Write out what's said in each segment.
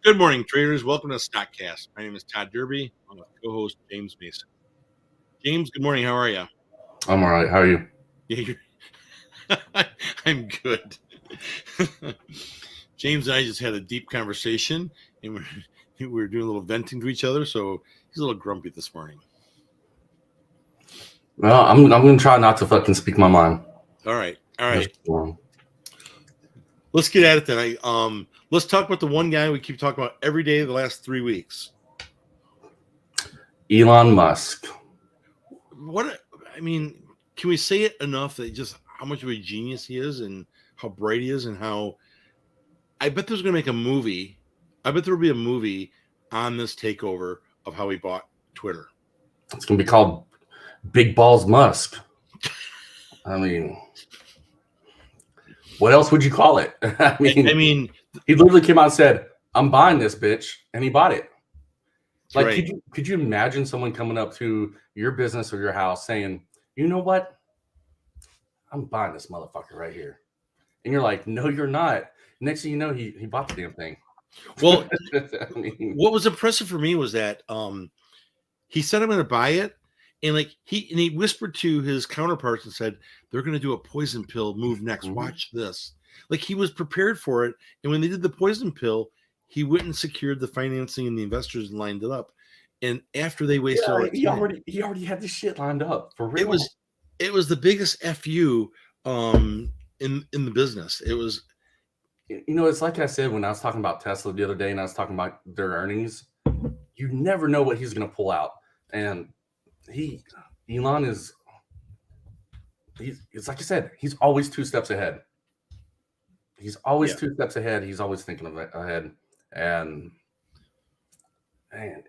Good morning, traders. Welcome to StockCast. My name is Todd Derby. I'm with co-host James Mason. James, good morning. How are you? I'm all right. How are you? Yeah, I'm good. James and I just had a deep conversation, and we're doing a little venting to each other. So he's a little grumpy this morning. Well, I'm gonna try not to fucking speak my mind. All right. Just, Let's get at it then. Let's talk about the one guy we keep talking about every day the last 3 weeks. Elon Musk. Can we say it enough that just how much of a genius he is and how bright he is and how I bet there's going to make a movie. I bet there will be a movie on this takeover of how he bought Twitter. It's gonna be called Big Balls Musk. I mean, what else would you call it? I mean, he literally came out and said, "I'm buying this bitch," and he bought it. Like, right. Could you imagine someone coming up to your business or your house saying, "You know what? I'm buying this motherfucker right here," and you're like, "No, you're not." Next thing you know, he bought the damn thing. Well, what was impressive for me was that he said, "I'm going to buy it," and he whispered to his counterparts and said, "They're going to do a poison pill move next. Mm-hmm. Watch this." Like, he was prepared for it, and when they did the poison pill, he went and secured the financing and the investors and lined it up. And after they wasted all that time, he already had this shit lined up for real. It was the biggest FU in the business. It was, it's like I said when I was talking about Tesla the other day and I was talking about their earnings. You never know what he's going to pull out, and Elon is it's like I said, he's always 2 steps ahead. He's always 2 steps ahead. He's always thinking of ahead, and man,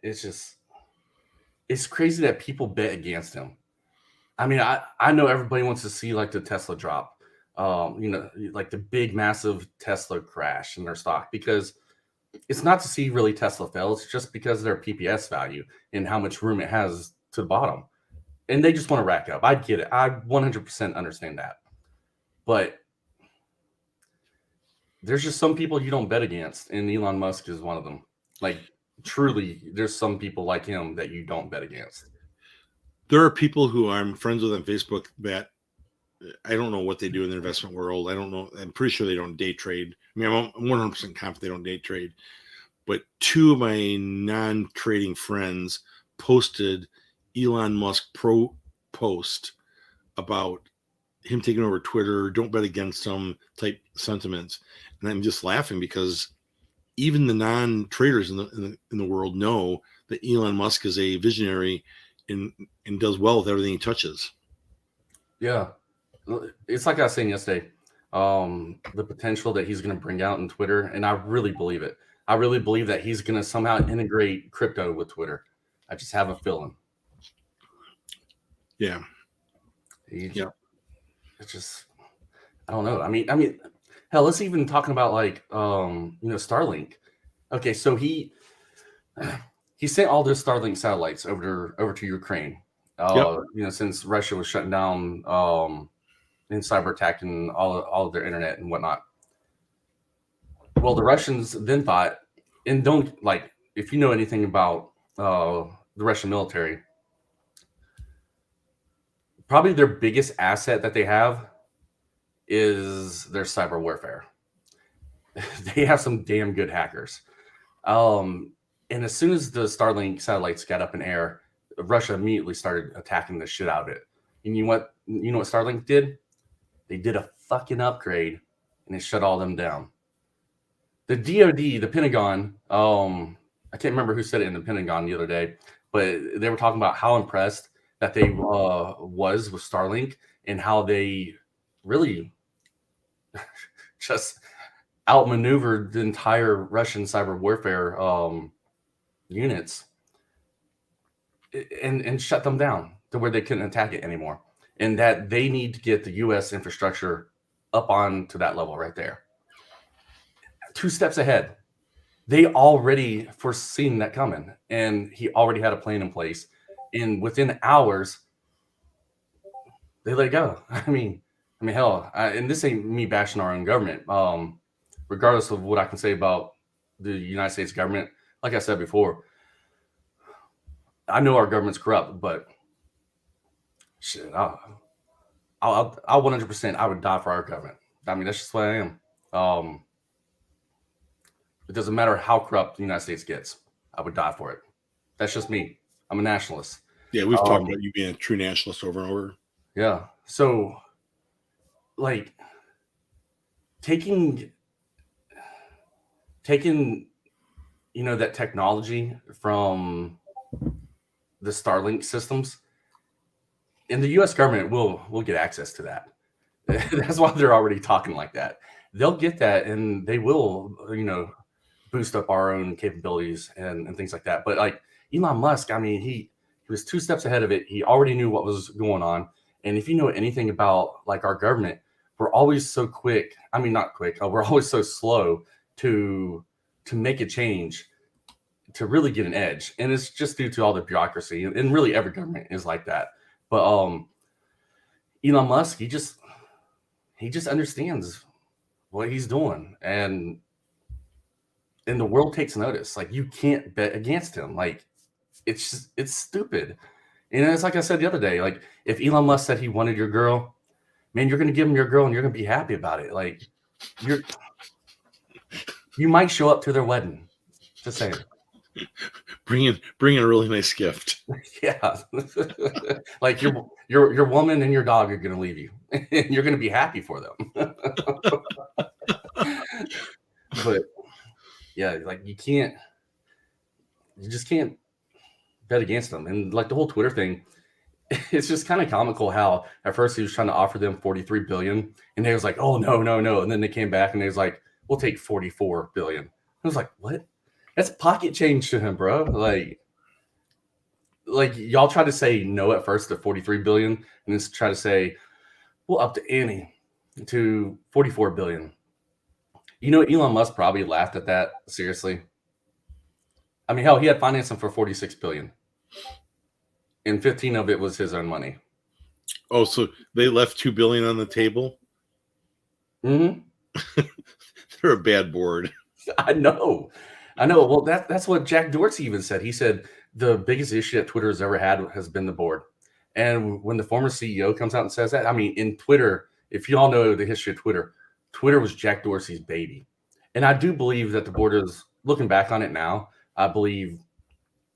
it's crazy that people bet against him. I mean, I know everybody wants to see like the Tesla drop, like the big massive Tesla crash in their stock, because it's not to see really Tesla fail. It's just because of their PPS value and how much room it has to the bottom. And they just want to rack up. I get it. I 100% understand that. But there's just some people you don't bet against, and Elon Musk is one of them. Like, truly, there's some people like him that you don't bet against. There are people who I'm friends with on Facebook that I don't know what they do in the investment world. I don't know. I'm pretty sure they don't day trade. I mean, I'm 100% confident they don't day trade. But 2 of my non-trading friends posted Elon Musk post about him taking over Twitter, don't bet against him type sentiments. And I'm just laughing because even the non-traders in the world know that Elon Musk is a visionary and does well with everything he touches. Yeah. It's like I was saying yesterday, the potential that he's going to bring out in Twitter, and I really believe it. I really believe that he's going to somehow integrate crypto with Twitter. I just have a feeling. Yeah. It's just, I don't know. I mean, hell, let's even talking about like, Starlink. Okay, so he sent all those Starlink satellites over to Ukraine. Since Russia was shutting down and cyber attacking all of their internet and whatnot. Well, the Russians then thought, and don't like, if you know anything about the Russian military, probably their biggest asset that they have is their cyber warfare. They have some damn good hackers. And as soon as the Starlink satellites got up in air, Russia immediately started attacking the shit out of it. And you know what Starlink did? They did a fucking upgrade, and it shut all them down. The DoD, the Pentagon, I can't remember who said it in the Pentagon the other day, but they were talking about how impressed that they was with Starlink and how they really just outmaneuvered the entire Russian cyber warfare units and shut them down to where they couldn't attack it anymore. And that they need to get the U.S. infrastructure up on to that level right there. 2 steps ahead. They already foreseen that coming, and he already had a plan in place. And within hours, they let it go. I mean, hell, and this ain't me bashing our own government. Regardless of what I can say about the United States government, like I said before, I know our government's corrupt, but shit, I'll 100%, I would die for our government. I mean, that's just what I am. It doesn't matter how corrupt the United States gets. I would die for it. That's just me. I'm a nationalist. Yeah, we've talked about you being a true nationalist over and over. Yeah. So, like, taking that technology from the Starlink systems, and the U.S. government will get access to that. That's why they're already talking like that. They'll get that, and they will, boost up our own capabilities and things like that. But like Elon Musk, I mean, he was 2 steps ahead of it. He already knew what was going on. And if you know anything about like our government, we're always so quick. I mean, not quick. We're always so slow to make a change, to really get an edge. And it's just due to all the bureaucracy. And really every government is like that. But Elon Musk, he just understands what he's doing. And the world takes notice. Like, you can't bet against him. Like, it's stupid. And it's like I said the other day, like, if Elon Musk said he wanted your girl, man, you're going to give him your girl and you're going to be happy about it. Like, you might show up to their wedding. Just saying. Bring in a really nice gift. Yeah. Like, your woman and your dog are going to leave you. And you're going to be happy for them. But yeah, like, you just can't bet against them. And like the whole Twitter thing, it's just kind of comical how at first he was trying to offer them 43 billion and they was like, oh no. And then they came back and they was like, we'll take 44 billion. I was like, what? That's pocket change to him, bro. Like y'all tried to say no at first to 43 billion and then try to say, well, up to ante to 44 billion. Elon Musk probably laughed at that, seriously. I mean, hell, he had financing for 46 billion. And 15 of it was his own money. Oh, so they left 2 billion on the table? Mm-hmm. They're a bad board. I know. Well, that's what Jack Dorsey even said. He said the biggest issue that Twitter has ever had has been the board. And when the former CEO comes out and says that, I mean, in Twitter, if you all know the history of Twitter was Jack Dorsey's baby. And I do believe that the board is, looking back on it now, I believe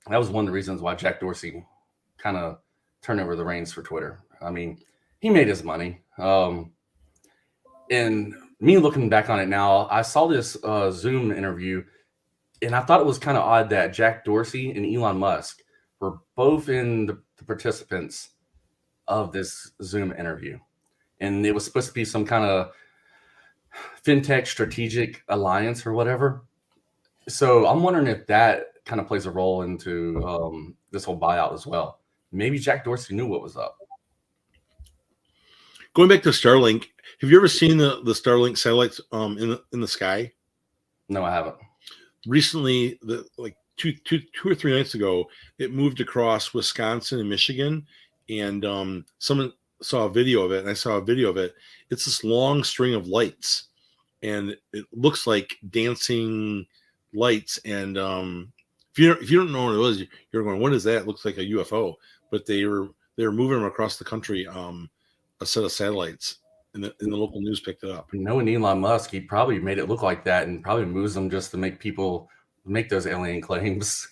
that was one of the reasons why Jack Dorsey kind of turned over the reins for Twitter. I mean, he made his money. And me looking back on it now, I saw this Zoom interview, and I thought it was kind of odd that Jack Dorsey and Elon Musk were both in the participants of this Zoom interview. And it was supposed to be some kind of fintech strategic alliance or whatever. So I'm wondering if that kind of plays a role into this whole buyout as well. Maybe Jack Dorsey knew what was up. Going back to Starlink, have you ever seen the Starlink satellites in the sky? No, I haven't. Recently, like two or 3 nights ago, it moved across Wisconsin and Michigan, and someone saw a video of it, and I saw a video of it. It's this long string of lights, and it looks like dancing lights. And if you don't know what it was, you're going, what is that? It looks like a UFO. But they were moving them across the country, a set of satellites, and the local news picked it up. Knowing Elon Musk, he probably made it look like that and probably moves them just to make people make those alien claims.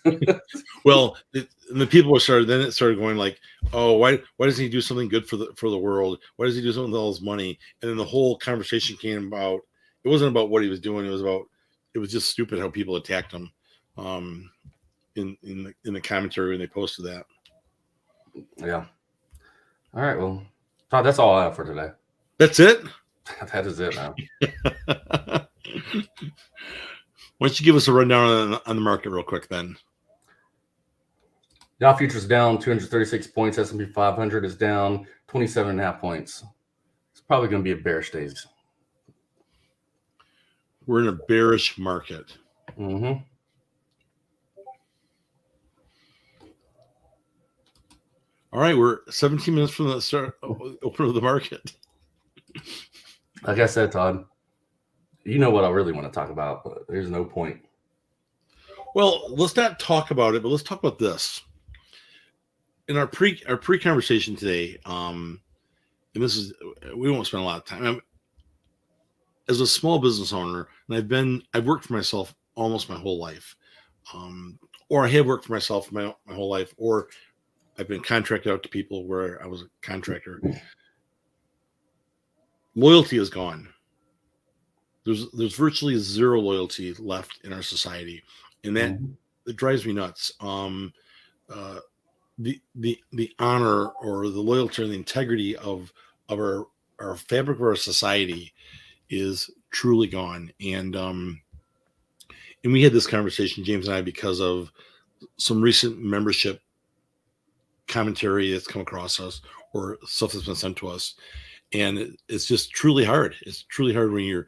Well, and the people started going like, oh, why doesn't he do something good for the world? Why does he do something with all his money? And then the whole conversation came about, it wasn't about what he was doing. It was just stupid how people attacked him in the commentary when they posted that. Yeah. All right. Well, Todd, that's all I have for today. That's it? That is it, man. Why don't you give us a rundown on the market real quick then? Dow futures down 236 points. S&P 500 is down 27.5 points. It's probably going to be a bearish day. We're in a bearish market. Mm-hmm. All right, we're 17 minutes from the start open of the market. Like I said, Todd, you know what I really want to talk about, but there's no point. Well, let's not talk about it, but let's talk about this. In our pre conversation today, and this is, we won't spend a lot of time. As a small business owner, and I've worked for myself almost my whole life, or I have worked for myself my whole life, or I've been contracted out to people where I was a contractor. Loyalty is gone. There's virtually zero loyalty left in our society, and that it drives me nuts. The honor or the loyalty and the integrity of our fabric of our society is truly gone. And we had this conversation, James and I, because of some recent membership commentary that's come across us or stuff that's been sent to us. And it's just truly hard. It's truly hard when you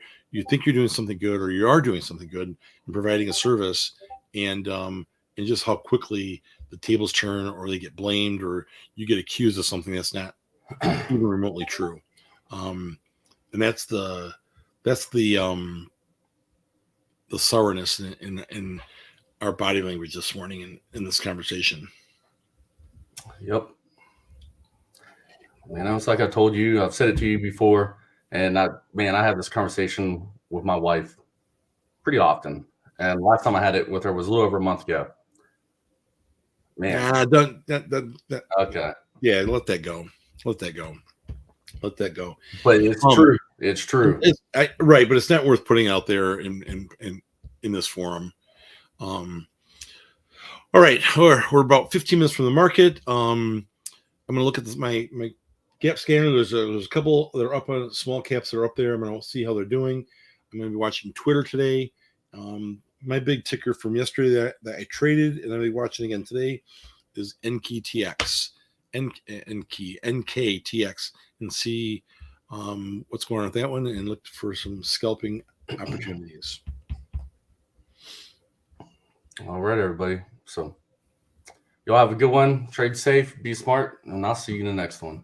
think you're doing something good, or you are doing something good and providing a service, and just how quickly the tables turn, or they get blamed, or you get accused of something that's not even remotely true. And that's the sourness in our body language this morning in this conversation. Yep. Man, it's like I told you, I've said it to you before, and I have this conversation with my wife pretty often. And last time I had it with her was a little over a month ago. Man. Okay. Yeah, let that go. Let that go. But it's true. It's true. Right, but it's not worth putting out there in this forum. All right, we're about 15 minutes from the market. I'm going to look at my gap scanner. There's a couple that are up on small caps that are up there. I'm going to see how they're doing. I'm going to be watching Twitter today. My big ticker from yesterday that I traded, and I'll be watching again today, is NKTX, NKTX, and see what's going on with that one, and look for some scalping opportunities. All right, everybody. So y'all have a good one. Trade safe, be smart, and I'll see you in the next one.